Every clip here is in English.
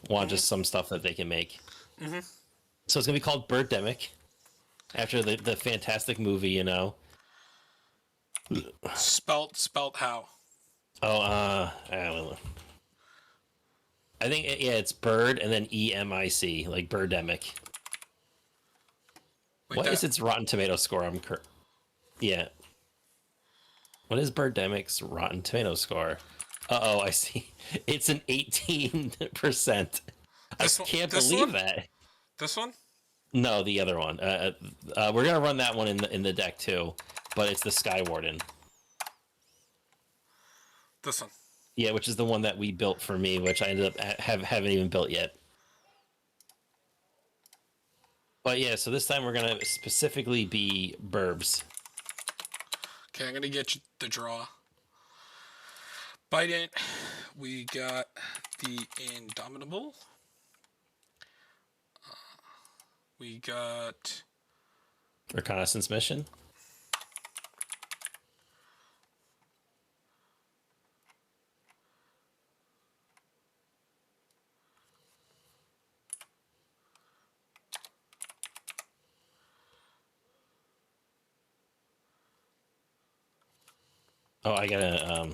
want just some stuff that they can make. Mm-hmm. So it's gonna be called Birdemic, after the fantastic movie, you know. Spelt how? Oh, I don't know. I think yeah, it's bird and then EMIC, like Birdemic. Like What is that. its Rotten Tomato score? Yeah. What is Birdemic's Rotten Tomato score? Oh, I see. It's an 18%. I This one. can't This believe one. that. This one. No, the other one. We're gonna run that one in the deck too, but it's the Sky Warden. This one. Yeah, which is the one that we built for me, which I ended up haven't even built yet. But yeah, so this time we're gonna specifically be burbs. Okay, I'm gonna get you the draw. Bite it. We got the Indomitable. We got. Reconnaissance mission. Oh, I gotta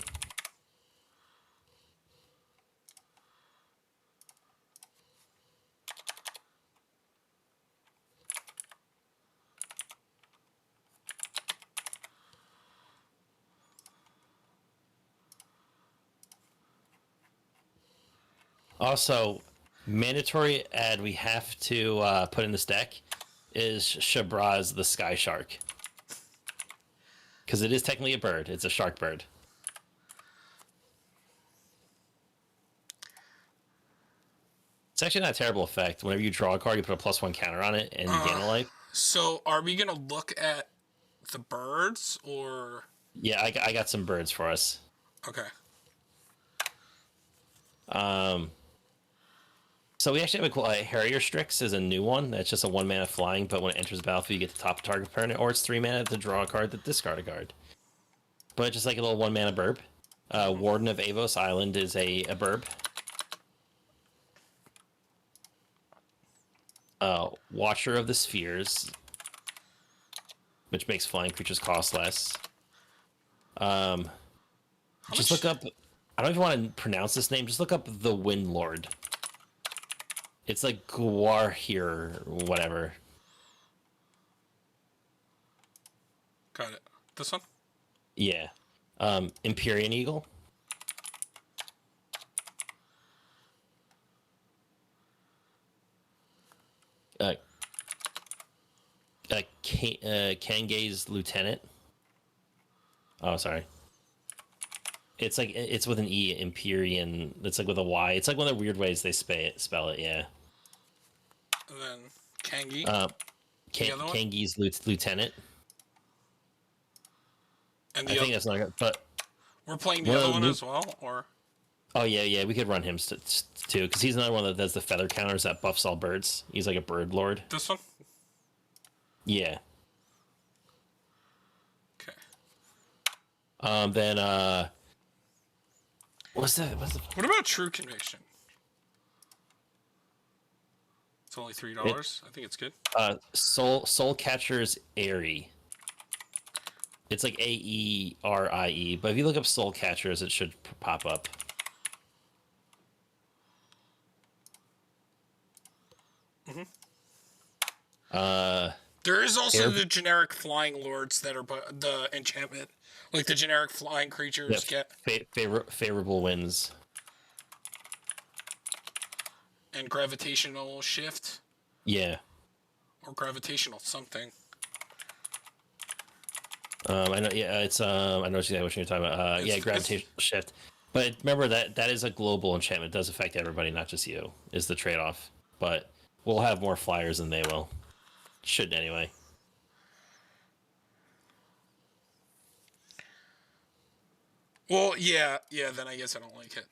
also mandatory ad we have to put in this deck is Shabraz the Sky Shark. Because it is technically a bird. It's a shark bird. It's actually not a terrible effect. Whenever you draw a card, you put a +1 counter on it and gain a life. So, are we gonna look at the birds or? Yeah, I got some birds for us. Okay. So we actually have a cool Harrier Strix is a new one. That's just a 1 mana flying, but when it enters the battlefield, you get to top target opponent, or it's 3 mana to draw a card, to discard a card. But just like a little 1 mana burb. Warden of Avos Island is a burb. Watcher of the Spheres, which makes flying creatures cost less. Just look up. I don't even want to pronounce this name. Just look up the Wind Lord. It's like Guarhir, whatever. Got it. This one. Yeah. Empyrean Eagle. Kangee's Lieutenant. Oh, sorry. It's like it's with an E. Empyrean. It's like with a Y. It's like one of the weird ways they spell it. Yeah. And then Kangee. Kangee's Lieutenant. And I think that's not good, but we're playing the other one as well, or? Oh yeah, we could run him too, because he's another one that does the feather counters that buffs all birds. He's like a bird lord. This one. Yeah. Okay. Then what's the? What about True Conviction? It's only $3. I think it's good. Soul Catcher's Airy. It's like AERIE, but if you look up Soul Catchers, it should pop up. There is also the generic flying lords that are the enchantment, like the generic flying creatures get favorable winds and gravitational shift. Yeah. Or gravitational something. I know. Yeah, it's I know exactly what you're talking about. Yeah, gravitational shift. But remember that is a global enchantment. It does affect everybody, not just you. Is the trade-off. But we'll have more flyers than they will. Should anyway. Well, yeah. Then I guess I don't like it.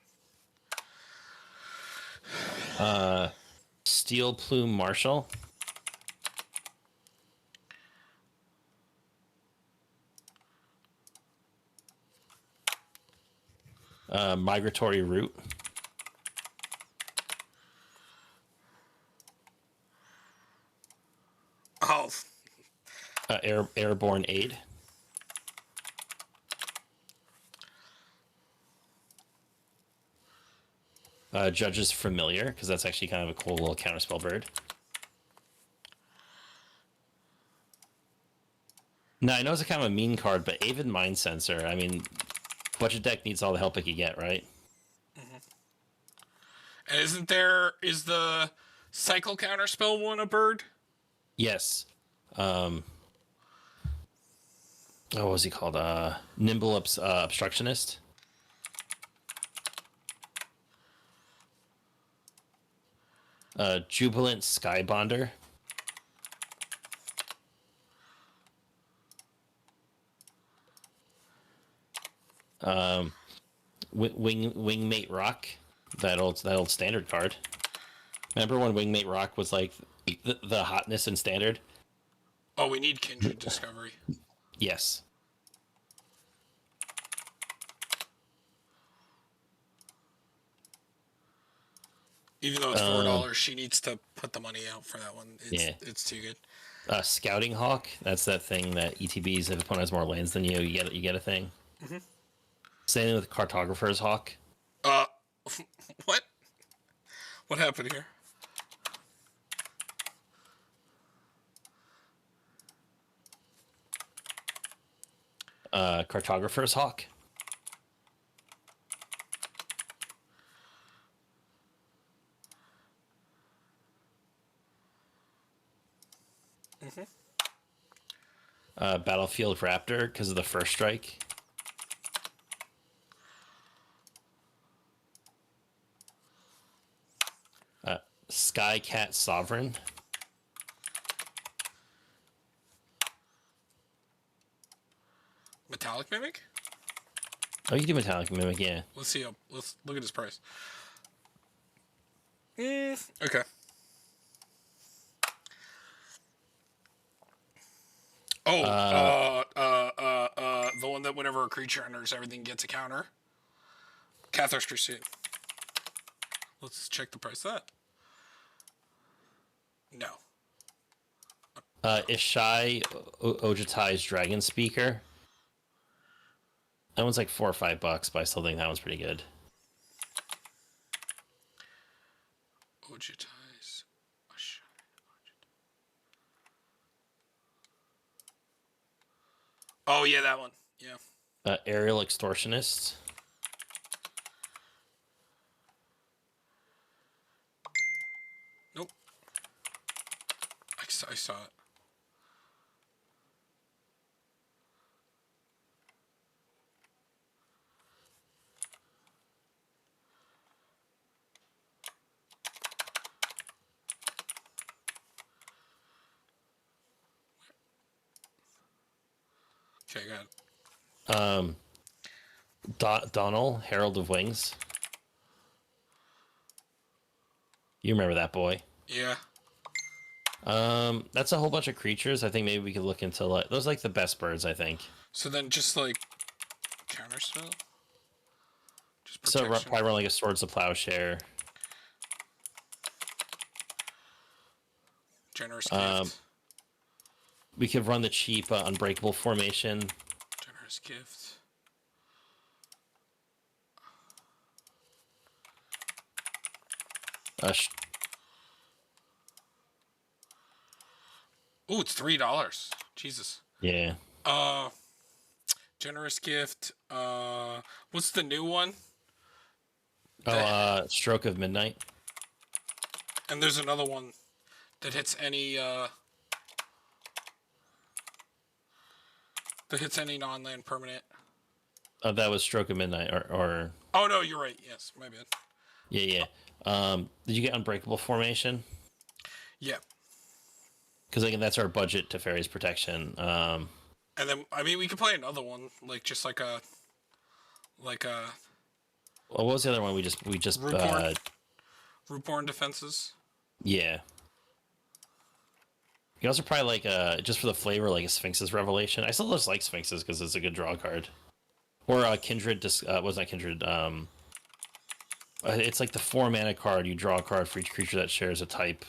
Steel Plume Marshal. Migratory Route. Oh, Airborne Aid. Judge's Familiar, because that's actually kind of a cool little counterspell bird. Now, I know it's a kind of a mean card, but Avid Mind Sensor, I mean, budget deck needs all the help it can get, right? and is the cycle counterspell one a bird? Yes. Oh, what was he called? Nimble Obstructionist. Jubilant Skybonder. Wingmate Rock, that old standard card. Remember when Wingmate Rock was like the hotness in standard? Oh, we need Kindred Discovery. Yes. Even though it's $4, she needs to put the money out for that one. It's too good. Scouting Hawk, that's that thing that ETBs, if an opponent has more lands than you, you get a thing. Mm-hmm. Same thing with Cartographer's Hawk. What? What happened here? Cartographer's Hawk. Battlefield Raptor, because of the first strike. Skycat Sovereign. Metallic Mimic? Oh, you can do Metallic Mimic, yeah. Let's see. Let's look at his price. Okay. Oh, the one that whenever a creature enters, everything gets a counter. Cathar's Crusade. Let's check the price of that. No. Ishai Ojutai's Dragon Speaker. That one's like $4 or $5, but I still think that one's pretty good. Ojutai's. Oh yeah, that one. Yeah. Aerial Extortionist. Nope. I saw it. Okay, good. Donnell, Herald of Wings. You remember that boy? Yeah. That's a whole bunch of creatures. I think maybe we could look into like those, like the best birds. I think. So then, just like counterspell. Just so probably run like a Swords of Plowshare. Generous Gift. We could run the cheap Unbreakable formation. Generous Gift. Ooh, it's $3. Jesus. Yeah. Generous Gift. What's the new one? Stroke of Midnight. And there's another one that hits any non-land permanent. That was Stroke of Midnight, or. Oh no, you're right. Yes, my bad. Yeah. Did you get Unbreakable formation? Yeah. Because again, that's our budget to Fairies Protection. And then we could play another one, like just like a. Well, what was the other one we just Rootborn Defenses. Yeah. You can also probably like just for the flavor, like a Sphinx's Revelation. I still just like Sphinx's because it's a good draw card. Or Kindred. Was not Kindred. It's like the 4 mana card. You draw a card for each creature that shares a type.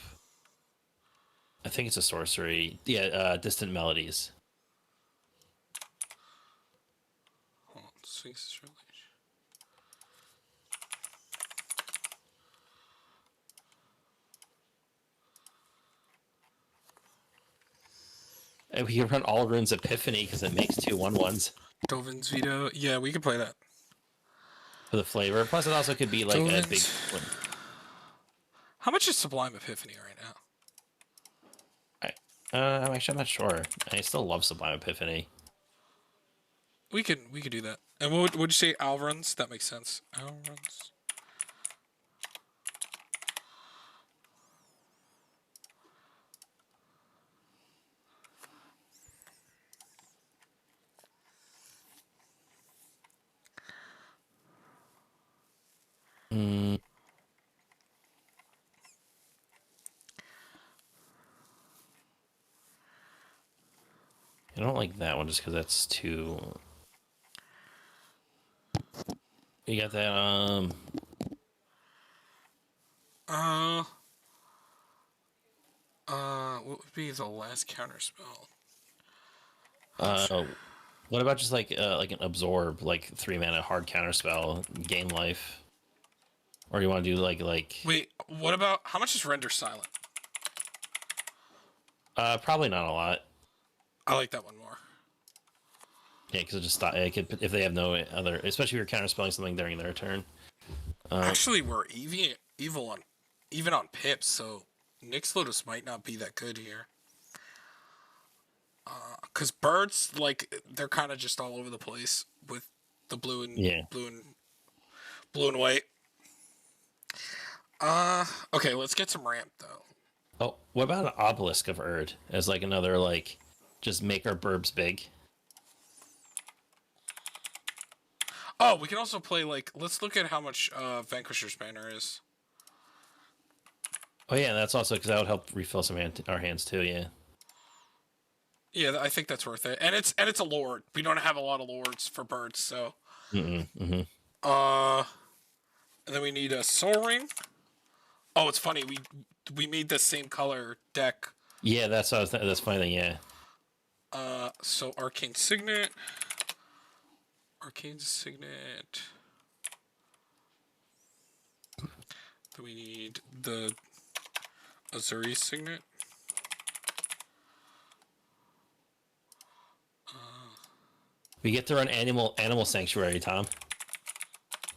I think it's a sorcery. Yeah, distant melodies. Hold on. Sphinx's relation. And we can run all runes Epiphany because it makes 2/1/1s Dovin's veto. Yeah, we can play that. for the flavor. Plus, it also could be like a big Dovin's. one. How much is Sublime Epiphany right now? I'm not sure. I still love Sublime Epiphany. We could do that. And what would you say? Alruns? That makes sense. Alruns. Mm. I don't like that one just because that's too. You got that? What would be the last counter spell? What about just like an absorb, like 3 mana hard counter spell, gain life, or you want to do like? Wait, what about how much is Render Silent? Probably not a lot. I like that one more. Yeah, because it just thought it could, if they have no other, especially if you're counter spelling something during their turn. Actually, we're evil on even on pips, so Nyx Lotus might not be that good here. Cause birds, like, they're kind of just all over the place with the blue and blue and white. Okay, let's get some ramp though. Oh, what about an obelisk of Erd as like another like, just make our burbs big? Oh, we can also play like, let's look at how much Vanquisher's Banner is. Oh yeah, that's also because that would help refill some our hands too. Yeah. Yeah, I think that's worth it, and it's a lord. We don't have a lot of lords for birds, so. And then we need a Soul Ring. Oh, it's funny. We made the same color deck. Yeah, that's what I was that's funny thing. Yeah. So Arcane Signet. Arcane Signet. Then we need the Azuri Signet. We get to run animal sanctuary, Tom.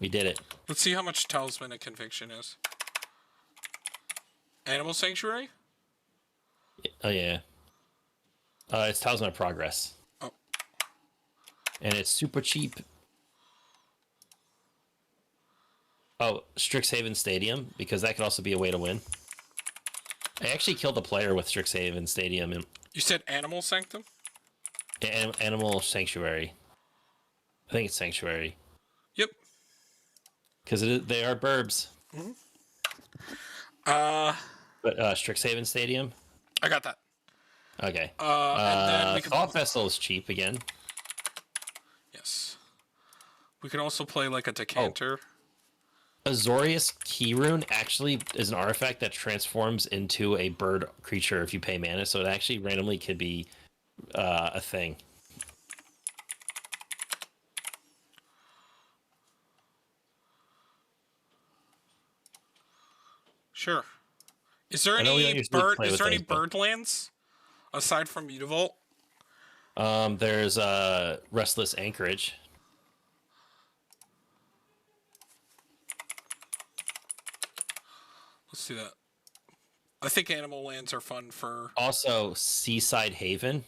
We did it. Let's see how much Talisman of Conviction is. Animal Sanctuary? Oh yeah. It's Talisman of Progress. Oh. And it's super cheap. Oh, Strixhaven Stadium, because that could also be a way to win. I actually killed a player with Strixhaven Stadium and You said Animal Sanctum? Animal Sanctuary. I think it's Sanctuary. Yep. Because they are burbs. Mm-hmm. But Strixhaven Stadium? I got that. Okay. And then we can... Thought Vessel is cheap again. Yes. We can also play like a Decanter. Azorius Keyrune actually is an artifact that transforms into a bird creature if you pay mana, so it actually randomly could be a thing. Sure. Is there any bird things, lands aside from Mutavault? There's Restless Anchorage. Let's do that. I think animal lands are fun for... Also, Seaside Haven.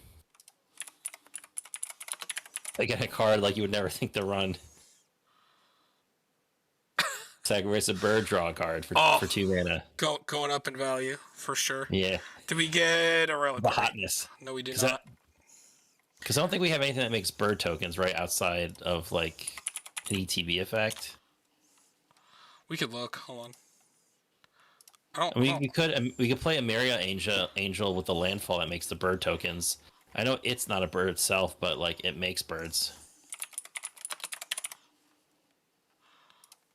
They get a card like you would never think to run. Sacrifice a bird, draw a card for 2 mana. Going up in value, for sure. Yeah. Did we get a relic? The hotness. No, we did not. Because I don't think we have anything that makes bird tokens right outside of like an ETB effect. We could look. Hold on. We could play a Maria Angel with the landfall that makes the bird tokens. I know it's not a bird itself, but like it makes birds.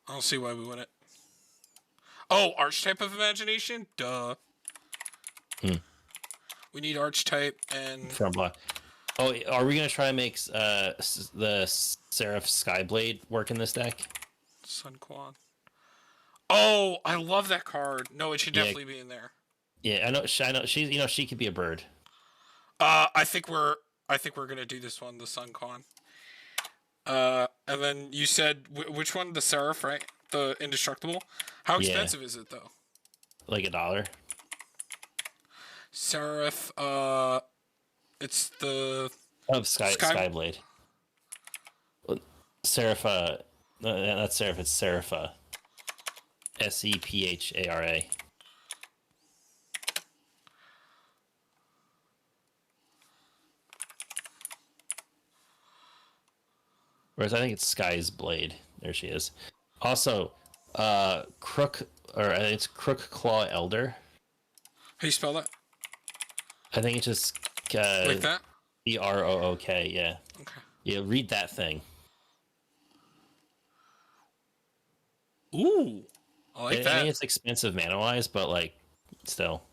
I don't see why we win it. Oh, Archetype of Imagination? Duh. We need Archetype and Front block. Oh, are we gonna try to make the Seraph Skyblade work in this deck? Sun Quan. Oh, I love that card. No, it should Yeah. definitely be in there. Yeah, I know. I know. She's she could be a bird. I think we're gonna do this one, the Sun Quan. And then you said which one? The Seraph, right? The Indestructible. How expensive is it though? Like $1. Seraph. It's the Skyblade. Seraph. No, not Seraph. It's Serapha. Sephara. Whereas I think it's Sky's Blade. There she is. Also, Crook, or I think it's Crook Claw Elder. How do you spell that? I think it's just Like that? Brook. Yeah. Okay. Yeah. Read that thing. Ooh, I like that. I mean, it's expensive mana wise, but like, still.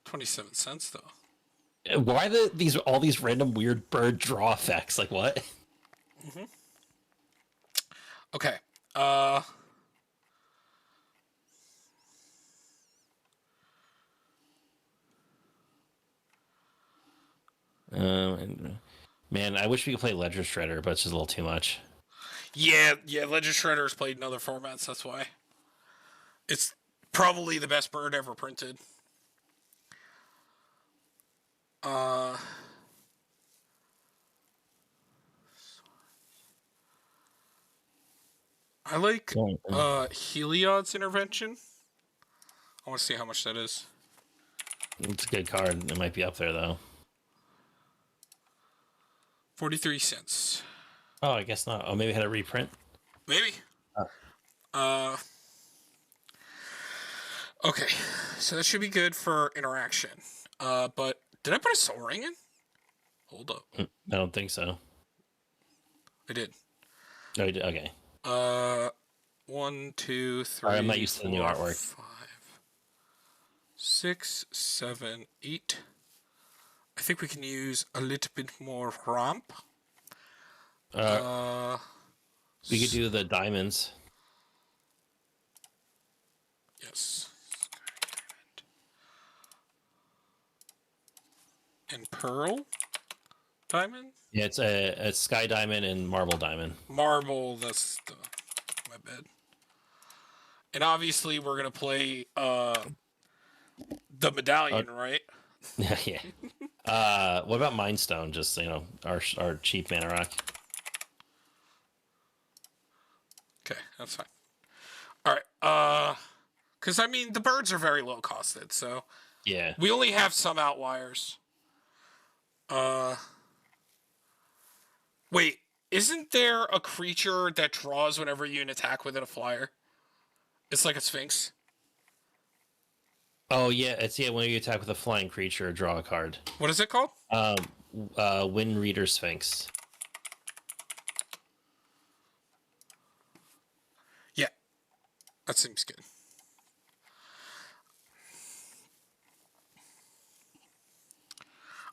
27 cents though. Why all these random weird bird draw effects? Like what? Mm-hmm. Okay. Man, I wish we could play Ledger Shredder, but it's just a little too much. Yeah. Ledger Shredder's played in other formats. That's why. It's probably the best bird ever printed. I like Heliod's Intervention. I want to see how much that is. It's a good card. It might be up there though. 43 cents. Oh, I guess not. Oh, maybe it had a reprint. Maybe. Okay, so that should be good for interaction. But did I put a Soul Ring in? Hold up. I don't think so. I did. No, you did. Okay. 1, 2, 3. Alright, I'm not used to the new artwork. 5, 6, 7, 8. I think we can use a little bit more ramp. We could do the diamonds. Yes. And Pearl Diamond? Yeah, it's a Sky Diamond and Marble Diamond. Marble, that's my bad. And obviously we're gonna play the medallion, right? Yeah. What about Mind Stone? Just our cheap mana rock. Okay, that's fine. All right. Because I mean the birds are very low costed, so Yeah. we only have some outliers. Wait, isn't there a creature that draws whenever you attack with it, a flyer? It's like a Sphinx. Oh yeah, it's when you attack with a flying creature, draw a card. What is it called? Wind Reader Sphinx. Yeah, that seems good.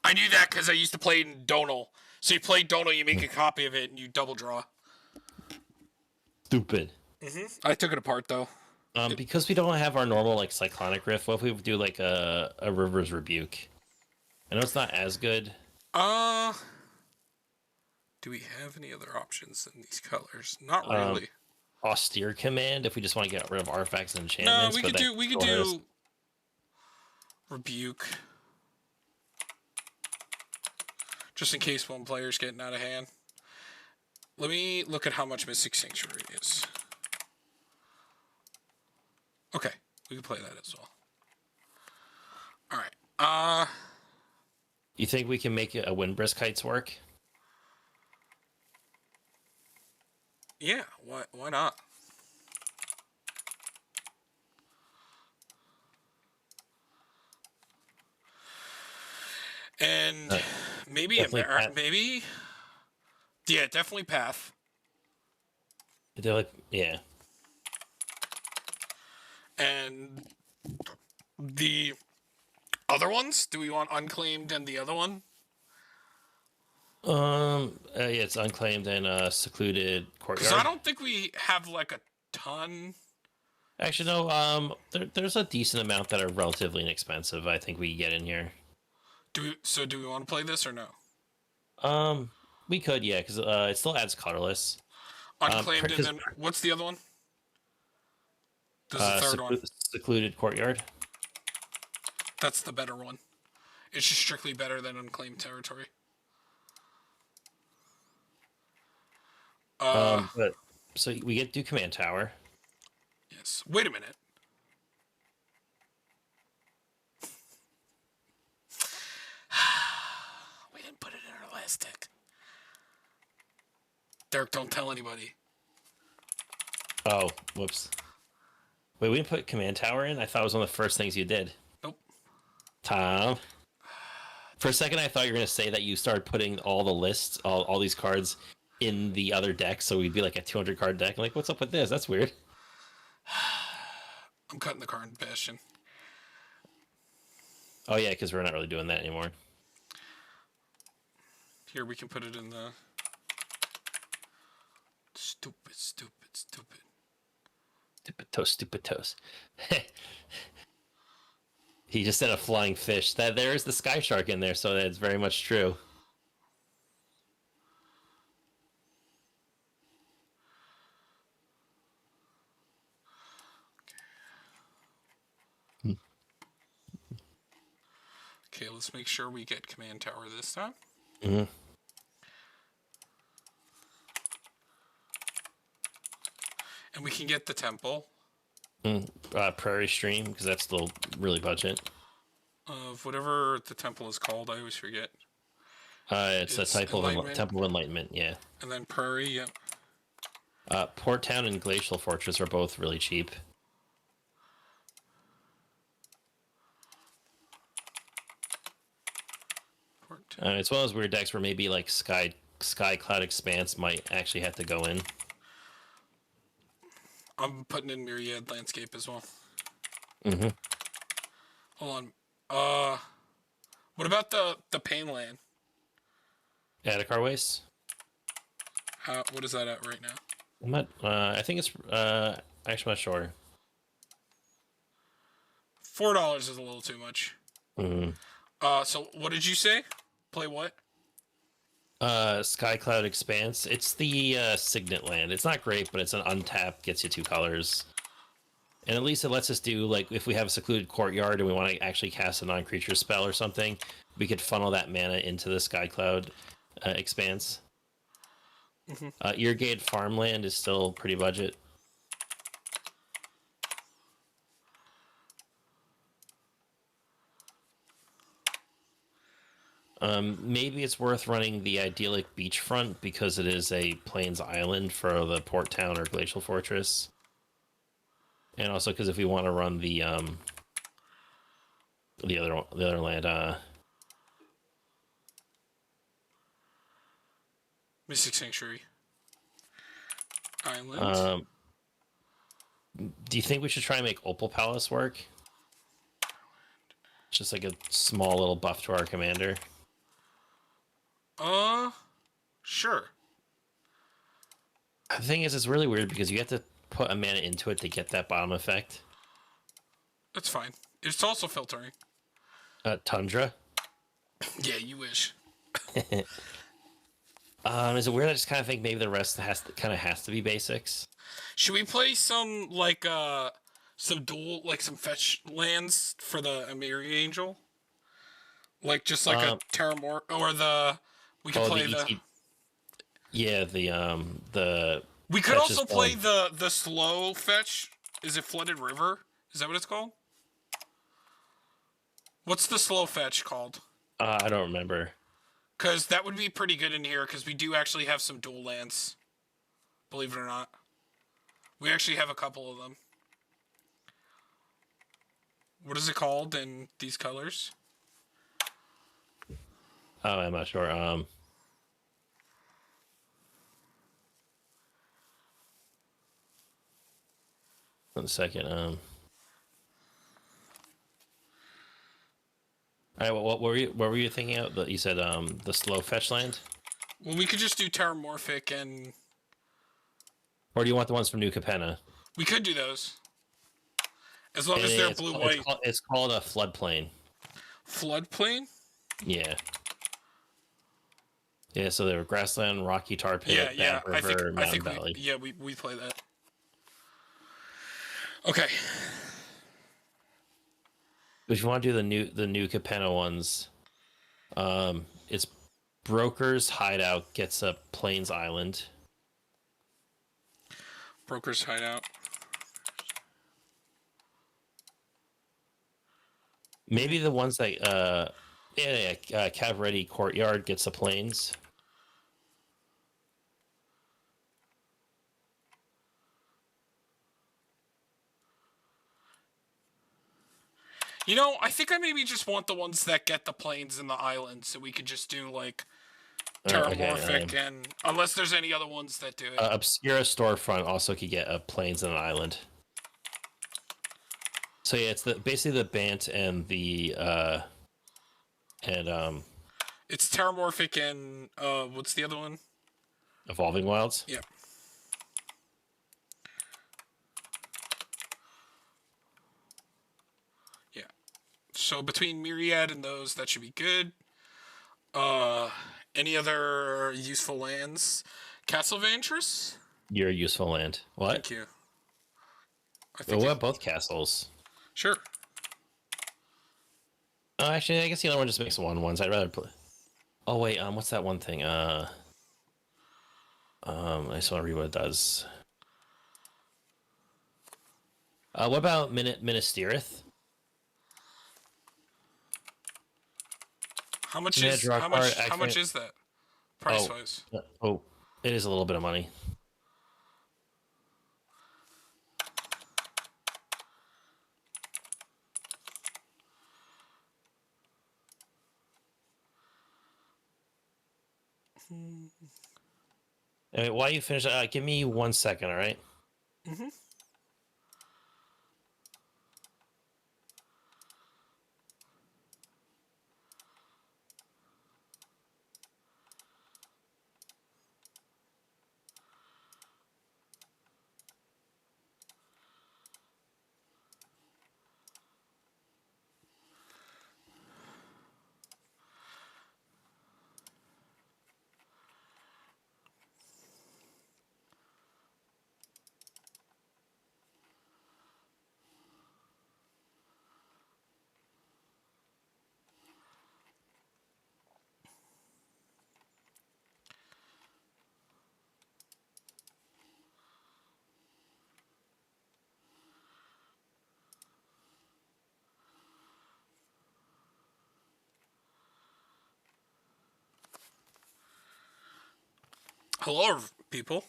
I knew that because I used to play in Donal. So you play Donal, you make a copy of it, and you double draw. Stupid. I took it apart though. Because we don't have our normal like Cyclonic Rift. What if we do like a River's Rebuke? I know it's not as good. Do we have any other options in these colors? Not really. Austere Command if we just want to get rid of artifacts and enchantments. No, we could do Rebuke. Just in case one player's getting out of hand. Let me look at how much Mystic Sanctuary is. Okay, we can play that as well. Alright, You think we can make a Windbrisk Kites work? yeah, why not? And maybe maybe, yeah, definitely Path. They're like, yeah. And the other ones? Do we want unclaimed and the other one? Yeah, it's unclaimed and secluded Because I courtyard. don't think we have like a ton. Actually, no. There's a decent amount that are relatively inexpensive. I think we get in here. Do we want to play this or no? Um, we could, yeah, because it still adds colorless. Unclaimed, and Because then what's the other one? There's a third one. secluded courtyard. That's the better one. It's just strictly better than unclaimed territory. But so we get to do command tower. Yes. Wait a minute. We didn't put it in our last deck. Derek, don't tell anybody. Oh, whoops. Wait, we didn't put command tower in? I thought it was one of the first things you did. Nope. Tom. For a second, I thought you were going to say that you started putting all the lists, all these cards in the other deck, so we'd be like a 200 card deck. I'm like, what's up with this? That's weird. I'm cutting the card, Bastion. Oh, yeah, because we're not really doing that anymore. Here, we can put it in the... Stupid. Stupid toast. He just said a flying fish. That there is the sky shark in there, so that's very much true. Okay, let's make sure we get command tower this time. Mm-hmm. And we can get the temple. Prairie Stream, because that's still really budget. Of whatever the temple is called, I always forget. It's a Temple of Enlightenment, yeah. And then Prairie, yep. Port Town and Glacial Fortress are both really cheap. It's one of those weird decks where maybe like Sky Cloud Expanse might actually have to go in. I'm putting in Myriad Landscape as well. Mm-hmm. Hold on. What about the Painland? Attica Waste? What is that at right now? I'm not, I think it's, actually not sure. $4 is a little too much. Mm-hmm. So what did you say? Play what? Sky Cloud Expanse. It's the Signet land. It's not great, but it's an untapped, gets you 2 colors. And at least it lets us do, like, if we have a secluded courtyard and we want to actually cast a non-creature spell or something, we could funnel that mana into the Sky Cloud Expanse. Mm-hmm. Irrigated farmland is still pretty budget. Maybe it's worth running the idyllic beachfront because it is a plains island for the port town or glacial fortress, and also because if we want to run the other land, Mystic Sanctuary Island. Do you think we should try and make Opal Palace work? Just like a small little buff to our commander. Sure. The thing is, it's really weird because you have to put a mana into it to get that bottom effect. That's fine. It's also filtering. Tundra. Yeah, you wish. Is it weird? I just kind of think maybe the rest has to be basics. Should we play some some dual some fetch lands for the Amiri Angel? Like just like a Terramor or we could play the yeah, the we could also play the slow fetch. Is it Flooded River? Is that what it's called? What's the slow fetch called? I don't remember. Because that would be pretty good in here, because we do actually have some dual lands. Believe it or not. We actually have a couple of them. What is it called in these colors? Oh, I'm not sure. 1 second. All right, what were you thinking of? You said the slow fetch land, Well, we could just do Terramorphic, and or do you want the ones from New Capenna? we could do those as long as they're It's blue called, it's white. called it's called a floodplain. Floodplain. Yeah. Yeah, so there were grassland, rocky tar Yeah, pit, yeah. bad river, I mountain think valley. we play that. Okay. If you want to do the new Capenna ones, it's Broker's Hideout gets a Plains Island. Broker's Hideout. Maybe the ones that Cavretti Courtyard gets a Plains. You know, I think I maybe just want the ones that get the plains and the islands, so we could just do like Terramorphic, and unless there's any other ones that do it. Obscura Storefront also could get a Plains and an island. So yeah, it's basically the Bant and the It's Terramorphic and what's the other one? Evolving Wilds. Yeah. Yeah. So between Myriad and those, that should be good. Any other useful lands? Castle Vantress? Your useful land. What? Thank you. Well, what about both castles? Sure. Actually, I guess the other one just makes ones. I'd rather play. Oh wait, what's that one thing? I just want to read what it does. What about Minas How much Yeah, is draw how card, much how accident- much is that? Price wise. Oh, it is a little bit of money. Anyway, while you finish, give me 1 second, all right? Mm-hmm. Hello, people.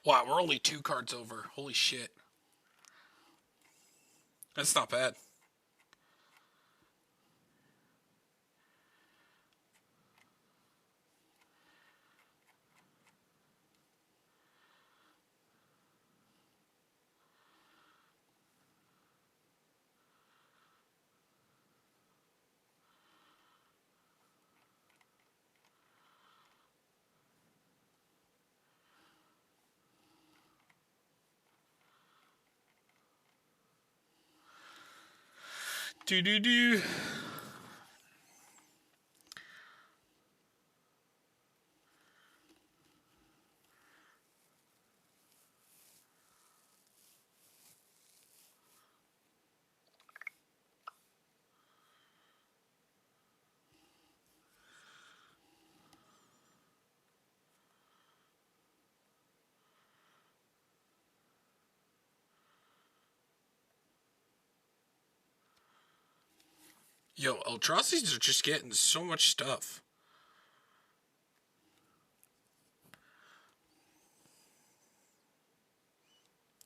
Wow, we're only 2 cards over. Holy shit. That's not bad. Do do do. Yo, Eldrazi's are just getting so much stuff.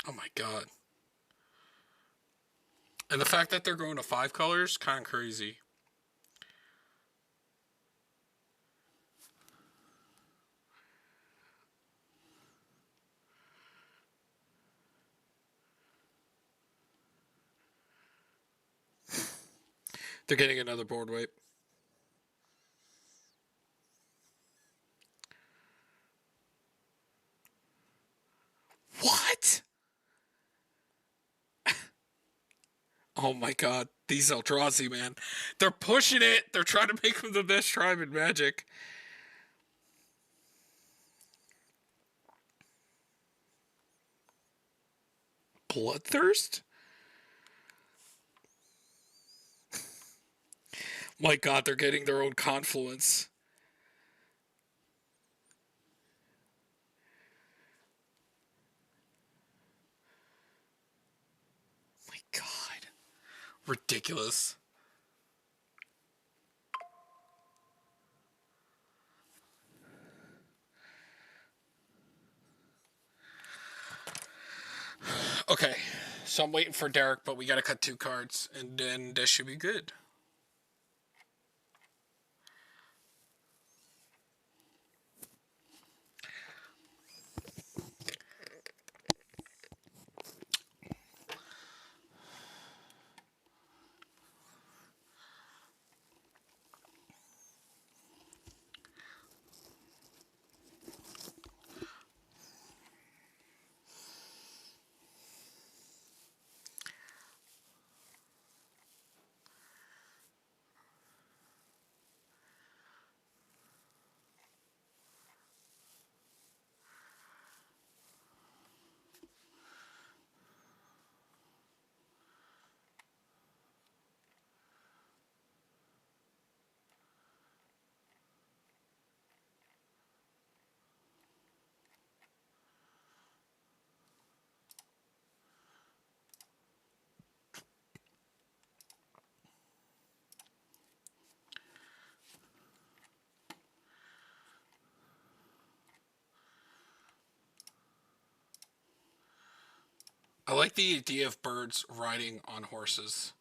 Oh my god. And the fact that they're going to 5 colors, kind of crazy. They're getting another board wipe. What? Oh my god. These Eldrazi, man. They're pushing it. They're trying to make them the best tribe in Magic. Bloodthirst? My god, they're getting their own confluence. My god. Ridiculous. Okay, so I'm waiting for Derek, but we gotta cut 2 cards, and then that should be good. I like the idea of birds riding on horses.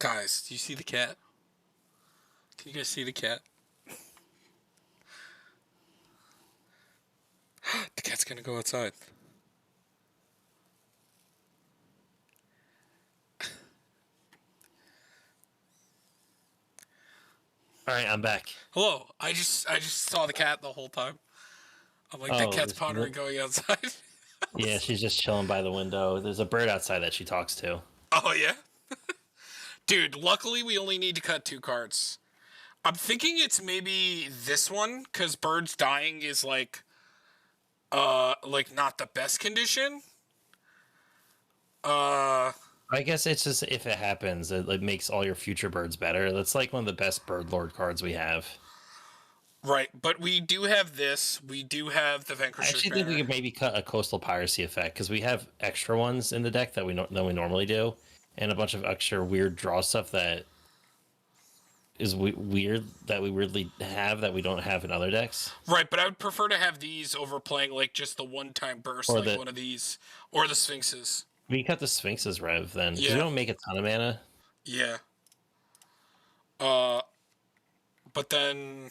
Guys, do you see the cat? Can you guys see the cat? The cat's gonna go outside. All right, I'm back. Hello. I just saw the cat the whole time. I'm like, that cat's pondering going outside. Yeah, she's just chilling by the window. There's a bird outside that she talks to. Oh yeah. Dude, luckily we only need to cut 2 cards. I'm thinking it's maybe this one, because birds dying is like not the best condition. I guess it's just if it happens, it makes all your future birds better. That's like one of the best bird lord cards we have. Right, but we do have this. We do have the I Vanquisher's actually Banner. think we could maybe cut a coastal piracy effect because we have extra ones in the deck that we normally do, and a bunch of extra weird draw stuff that is weird that we weirdly have that we don't have in other decks. Right, but I would prefer to have these over playing like just the one-time burst, Or like one of these, or the Sphinxes. We cut the Sphinx's rev then because Yeah. we don't make a ton of mana. Yeah. But then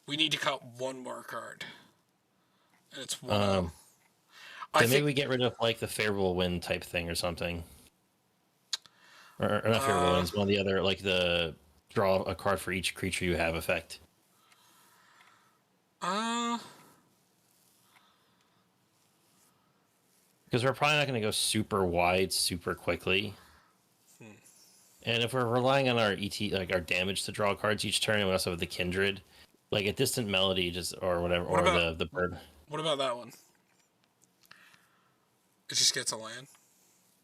we need to cut one more card, and it's one. Then maybe we get rid of like the favorable wind type thing or something, or not favorable winds. One of the other like the draw a card for each creature you have effect. Because we're probably not going to go super wide super quickly. And if we're relying on our like our damage to draw cards each turn, and we also have the Kindred, like a Distant Melody, just or whatever, What or about- the bird. What about that one? It just gets a land.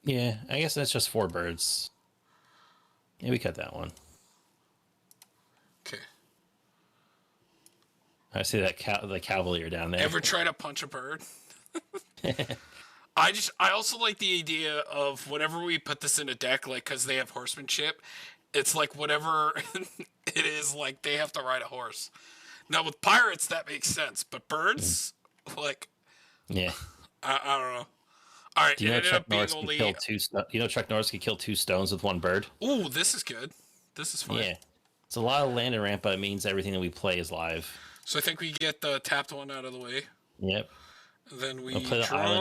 Yeah, I guess that's just 4 birds. Yeah, we cut that one. Okay. I see that the Cavalier down there. Ever try to punch a bird? I also like the idea of whenever we put this in a deck, like, because they have horsemanship, it's like whatever it is, like, they have to ride a horse. Now, with pirates, that makes sense, but birds, like, Yeah. I don't know. All right, Do you know it ended Chuck up being Norris can only... kill you know Chuck Norris can kill 2 stones with 1 bird? Ooh, this is good. This is fun. Yeah. It's a lot of land and ramp, but it means everything that we play is live. So I think we get the tapped one out of the way. Yep. Then we I'll play the draw... island